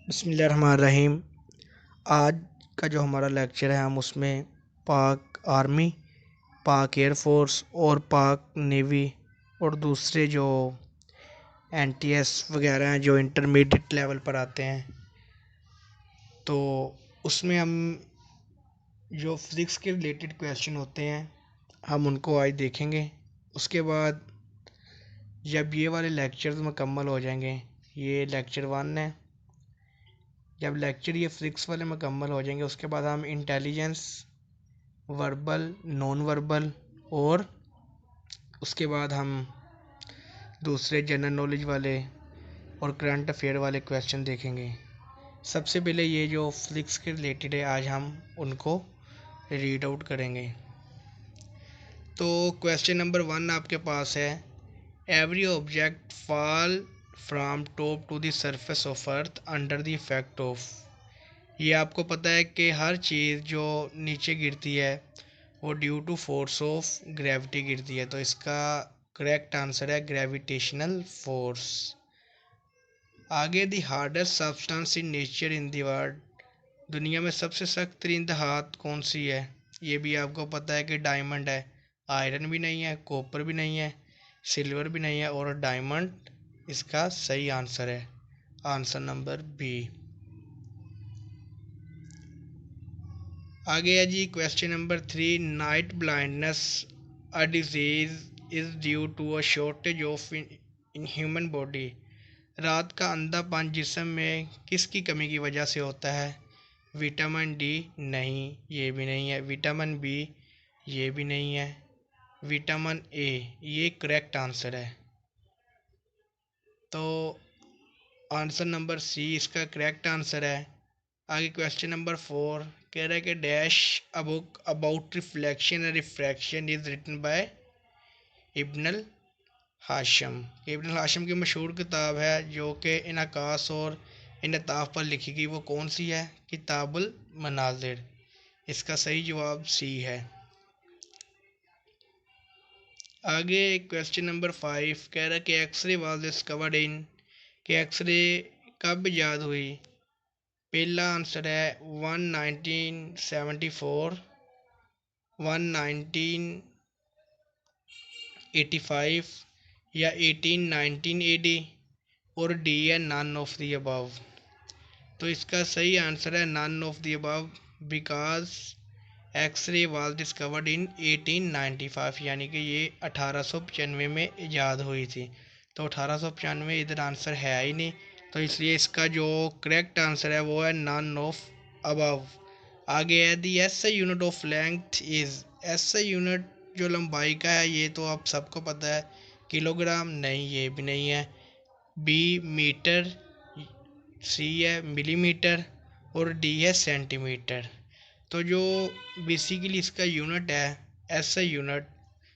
बिस्मिल्लाहिर्रहमानिर्रहीम। आज का जो हमारा लेक्चर है हम उसमें पाक आर्मी, पाक एयरफोर्स और पाक नेवी और दूसरे जो एनटीएस वगैरह हैं जो इंटरमीडिएट लेवल पर आते हैं, तो उसमें हम जो फिज़िक्स के रिलेटेड क्वेश्चन होते हैं हम उनको आज देखेंगे। उसके बाद जब ये वाले लेक्चर्स मुकम्मल हो जाएंगे, ये लेक्चर 1 है, जब लेक्चर ये फिज़िक्स वाले मुकम्मल हो जाएंगे उसके बाद हम इंटेलिजेंस, वर्बल, नॉन वर्बल और उसके बाद हम दूसरे जनरल नॉलेज वाले और करंट अफेयर वाले क्वेश्चन देखेंगे। सबसे पहले ये जो फिज़िक्स के रिलेटेड है आज हम उनको रीड आउट करेंगे। तो क्वेश्चन नंबर 1 आपके पास है, every object fall from top to the surface of earth under the effect of. ये आपको पता है कि हर चीज़ जो नीचे गिरती है वो due to force of gravity गिरती है, तो इसका करेक्ट आंसर है ग्रेविटेशनल फोर्स। आगे, the hardest substance in nature in the world, दुनिया में सबसे सख्त तरीन धात कौन सी है? ये भी आपको पता है कि डायमंड है। आयरन भी नहीं है, कॉपर भी नहीं है, सिल्वर भी नहीं है और डायमंड इसका सही आंसर है। Answer number B. आगे है जी question number 3, night blindness a disease is due to a shortage of in human body. रात का अंधापन जिस्म में किसकी कमी की वजह से होता है? विटामिन डी नहीं, ये भी नहीं है। विटामिन बी, ये भी नहीं है। विटामिन ए, ये करेक्ट आंसर है। तो आंसर नंबर सी इसका करेक्ट आंसर है। आगे क्वेश्चन नंबर 4 कह रहा है कि dash a book about reflection and refraction is written by Ibn Hasham. Ibn Hasham की मशहूर किताब है जो कि इनकास और इनताफ पर लिखी गई, वो कौन सी है? किताबुल मनाजिर। इसका सही जवाब सी है। आगे क्वेश्चन नंबर 5 कह रहा है कि एक्सरे वाज डिस्कवर्ड इन, कि एक्सरे कब ईजाद हुई? पहला आंसर है 1974, 1985 या 1819 एडी और डी है नन ऑफ द अबव। तो इसका सही आंसर है none of the above, because x-ray was discovered in 1895, यानी कि ये 1895 में ईजाद हुई थी। तो 1895 इधर आंसर है ही नहीं, तो इसलिए इसका जो करेक्ट आंसर है वो है नन ऑफ अबव। आगे है the S unit of length is, S unit जो लंबाई का है ये तो आप सबको पता है, किलोग्राम नहीं, ये भी नहीं है। बी मीटर, सी है मिलीमीटर और डी है सेंटीमीटर। तो जो बेसिकली इसका यूनिट है, SI unit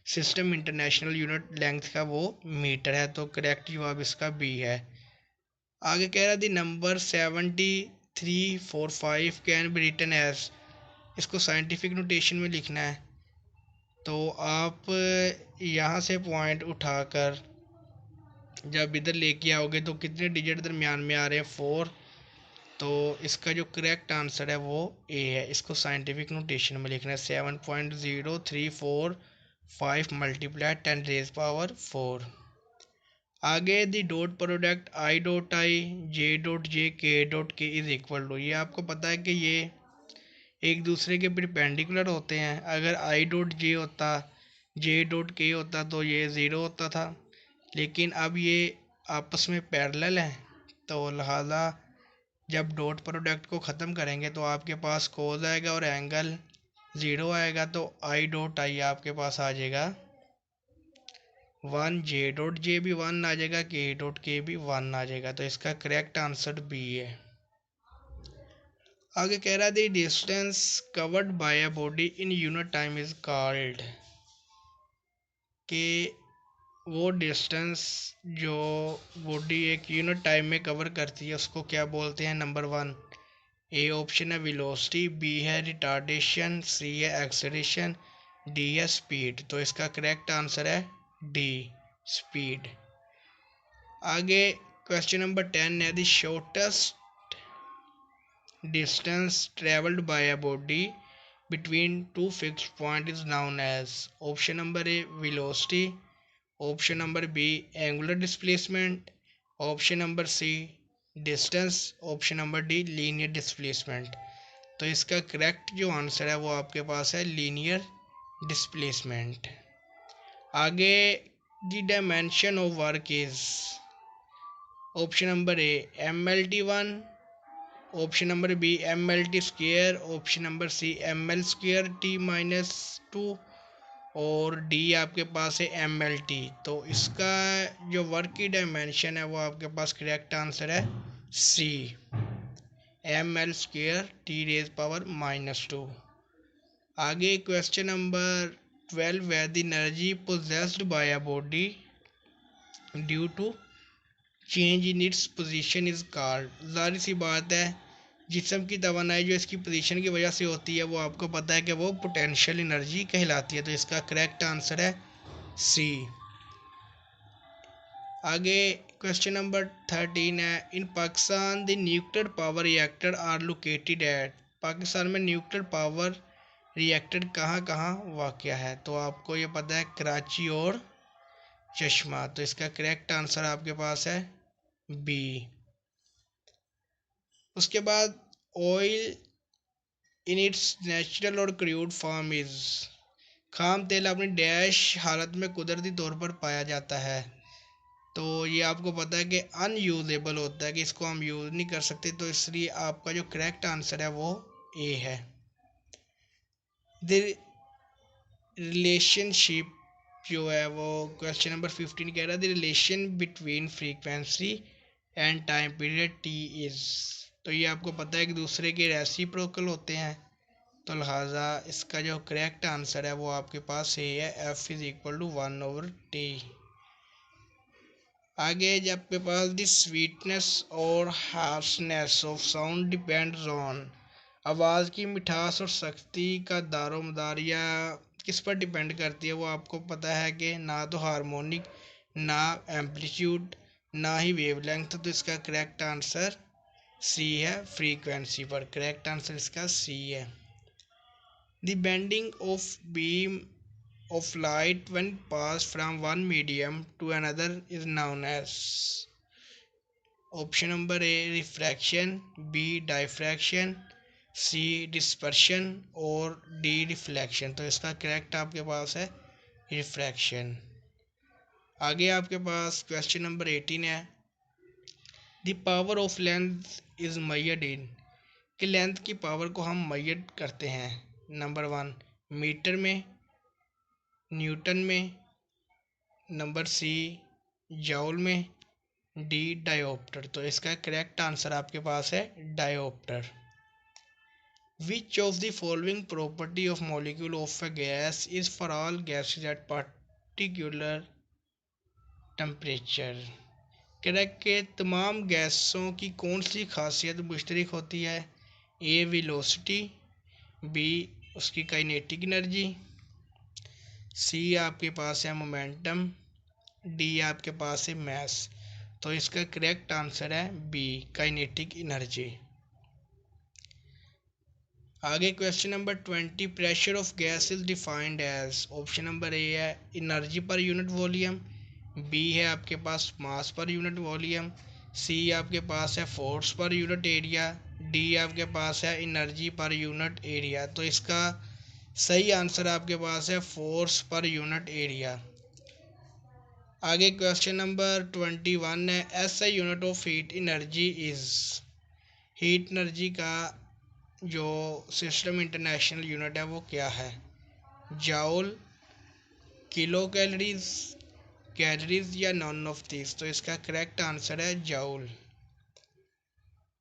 system international unit length का वो मीटर है, तो करेक्ट जवाब इसका बी है। आगे कह रहा थी number 7345 can be written as, इसको साइंटिफिक नोटेशन में लिखना है। तो आप यहाँ से पॉइंट उठाकर जब इधर लेके आओगे तो कितने डिजिट दरमियान में आ रहे हैं? 4। तो इसका जो करेक्ट आंसर है वो ए है। इसको साइंटिफिक नोटेशन में लिखना है 7.0345 मल्टीप्लाई 10⁻⁴। आगे दी dot product I dot I J dot J के डॉट के इज इक्वल टू, ये आपको पता है कि ये एक दूसरे के परपेंडिकुलर होते हैं। अगर आई डॉट जे होता, जे डॉट के होता तो ये ज़ीरो होता था, लेकिन अब ये आपस में पैरेलल है, तो लिहाजा जब डॉट प्रोडक्ट को ख़त्म करेंगे तो आपके पास कोज आएगा और एंगल ज़ीरो आएगा, तो आई डॉट आई आपके पास आ जाएगा 1, जे डॉट जे भी 1 आ जाएगा, के डॉट के भी 1 आ जाएगा। तो इसका करेक्ट आंसर बी है। आगे कह रहा है distance covered by a body in unit time is called, कि वो डिस्टेंस जो बॉडी एक यूनिट टाइम में कवर करती है उसको क्या बोलते हैं? नंबर 1 ए ऑप्शन है वेलोसिटी, बी है रिटार्डेशन, सी है एक्सेलरेशन, डी है स्पीड। तो इसका करेक्ट आंसर है डी, स्पीड। आगे क्वेश्चन नंबर 10 है the shortest distance traveled by a body between two fixed points is known as? Option number A, velocity. Option number B, angular displacement. Option number C, distance. Option number D, linear displacement. तो इसका correct जो answer है वो आपके पास है linear displacement. आगे the dimension of work is? Option number A MLT1, option number B MLT square, option number C ML square T-2 और डी आपके पास है MLT। तो इसका जो वर्क की डायमेंशन है वो आपके पास करेक्ट आंसर है सी, ML स्क्वेयर T⁻²। आगे क्वेश्चन नंबर 12 है the energy possessed by a body due to change in its position is called? जाहिर सी बात है जिस्म की तवानाई जो इसकी पोजीशन की वजह से होती है वो आपको पता है कि वो पोटेंशियल एनर्जी कहलाती है। तो इसका करेक्ट आंसर है सी। आगे क्वेश्चन नंबर 13 है in Pakistan the nuclear power reactor are located at? Pakistan में न्यूक्लियर पावर रिएक्टर कहाँ कहाँ वाक़या है? तो आपको ये पता है कराची और चश्मा। तो इसका करेक्ट आंसर आपके पास है बी। उसके बाद ऑयल इन इट्स नेचुरल और क्रूड फॉर्म इज? खाम तेल अपनी डैश हालत में कुदरती तौर पर पाया जाता है। तो ये आपको पता है कि अनयूजेबल होता है कि इसको हम यूज़ नहीं कर सकते। तो इसलिए आपका जो करेक्ट आंसर है वो ए है। द रिलेशनशिप जो है वो क्वेश्चन नंबर 15 कह रहा है the relation between frequency and time period T is? तो ये आपको पता है कि दूसरे के रेसिप्रोकल होते हैं। तो लिहाजा इसका जो करेक्ट आंसर है वो आपके पास ए है, F=1/T। आगे जब आपके पास द स्वीटनेस और harshness of sound depends on? आवाज़ की मिठास और सख्ती का दारोमदार या किस पर डिपेंड करती है? वो आपको पता है कि ना तो हार्मोनिक, ना एम्पलीट्यूड, ना ही वेवलेंथ। तो इसका करेक्ट आंसर सी है, फ्रीक्वेंसी पर। करेक्ट आंसर इसका सी है। The bending of beam of light when passed from one medium to another is known as? Option number A refraction, B diffraction, C dispersion और D reflection। तो इसका correct आपके पास है रिफ्रैक्शन। आगे आपके पास क्वेश्चन नंबर 18 है the power of length is measured in? कि लेंथ की पावर को हम मेजर करते हैं नंबर 1 मीटर में, न्यूटन में, नंबर सी जॉल में, डी डायोप्टर। तो इसका करेक्ट आंसर आपके पास है dioptre. Which of the following property of molecule of a gas is for all gases eight particular temperature? Correct के तमाम गैसों की कौन सी खासियत मुश्तरक होती है? ए वेलोसिटी, बी उसकी काइनेटिक एनर्जी, सी आपके पास है मोमेंटम, डी आपके पास है मैस। तो इसका करेक्ट आंसर है बी काइनेटिक एनर्जी। आगे question number 20 pressure of gas is defined as? Option number A है energy per unit volume, B है आपके पास मास पर यूनिट वॉल्यूम, सी आपके पास है फोर्स पर यूनिट एरिया, डी आपके पास है एनर्जी पर यूनिट एरिया। तो इसका सही आंसर आपके पास है फोर्स पर यूनिट एरिया। आगे क्वेश्चन नंबर 21 है SI unit of heat energy is? Heat energy का जो सिस्टम इंटरनेशनल यूनिट है वो क्या है? जाउल, किलो कैलोरीज, कैलोरीज या नॉन ऑफ दिस? तो इसका करेक्ट आंसर है जाउल।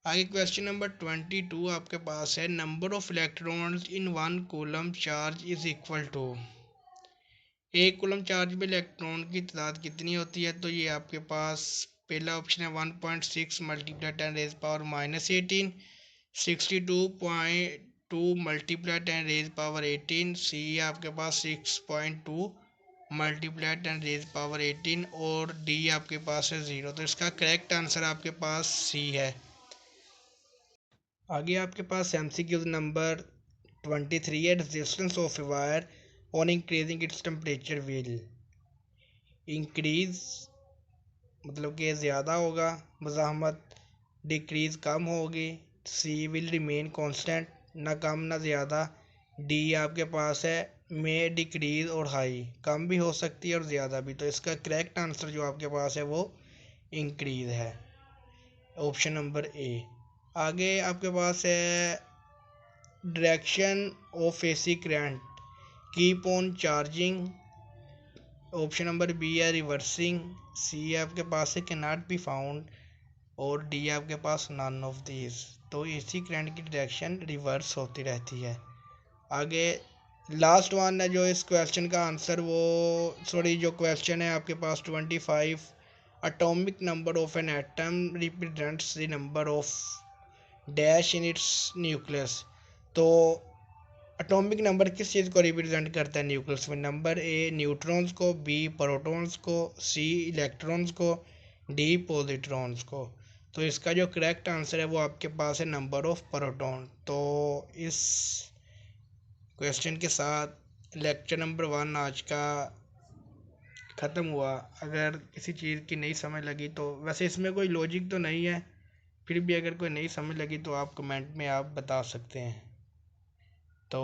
आगे क्वेश्चन नंबर 22 आपके पास है number of electrons in one coulomb charge is equal to? एक कूलम चार्ज में इलेक्ट्रॉन की तादाद कितनी होती है? तो ये आपके पास पहला ऑप्शन है 1.6 मल्टीप्लाई 10⁻−18, 62.2 मल्टीप्लाई 10⁻18, सी आपके पास 6.2 मल्टीप्लाई 10⁻18 और डी आपके पास है 0। तो इसका करेक्ट आंसर आपके पास सी है। आगे आपके पास MCQ नंबर 23 है। Resistance of a wire on increasing its temperature will increase, मतलब कि ज़्यादा होगा, मज़ाहमत डिक्रीज़ कम होगी, सी विल रिमेन कांस्टेंट, ना कम ना ज़्यादा, डी आपके पास है मे डिक्रीज़ और हाई, कम भी हो सकती है और ज़्यादा भी। तो इसका करेक्ट आंसर जो आपके पास है वो इंक्रीज़ है, ऑप्शन नंबर ए। आगे आपके पास है direction of AC current keep on charging, option number B है रिवर्सिंग, सी है आपके पास है कैन नॉट बी फाउंड, और डी है आपके पास नन ऑफ दीज। तो एसी करंट की डायरेक्शन रिवर्स होती रहती है। आगे लास्ट वन है जो इस क्वेश्चन का आंसर, वो सॉरी जो क्वेश्चन है आपके पास 25, atomic number of an atom represents the number of dash in its nucleus. तो एटॉमिक नंबर किस चीज़ को रिप्रेजेंट करता है न्यूक्लियस में? नंबर ए न्यूट्रॉन्स को, बी प्रोटॉन्स को, सी इलेक्ट्रॉन्स को, डी पॉजिट्रॉन्स को। तो इसका जो करेक्ट आंसर है वो आपके पास है नंबर ऑफ प्रोटॉन। तो इस क्वेश्चन के साथ लेक्चर नंबर 1 आज का ख़त्म हुआ। अगर किसी चीज़ की नहीं समझ लगी तो, वैसे इसमें कोई लॉजिक तो नहीं है, फिर भी अगर कोई नहीं समझ लगी तो आप कमेंट में आप बता सकते हैं। तो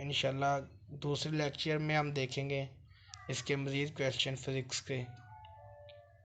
इंशाल्लाह दूसरे लेक्चर में हम देखेंगे इसके मज़ीद क्वेश्चन फिज़िक्स के।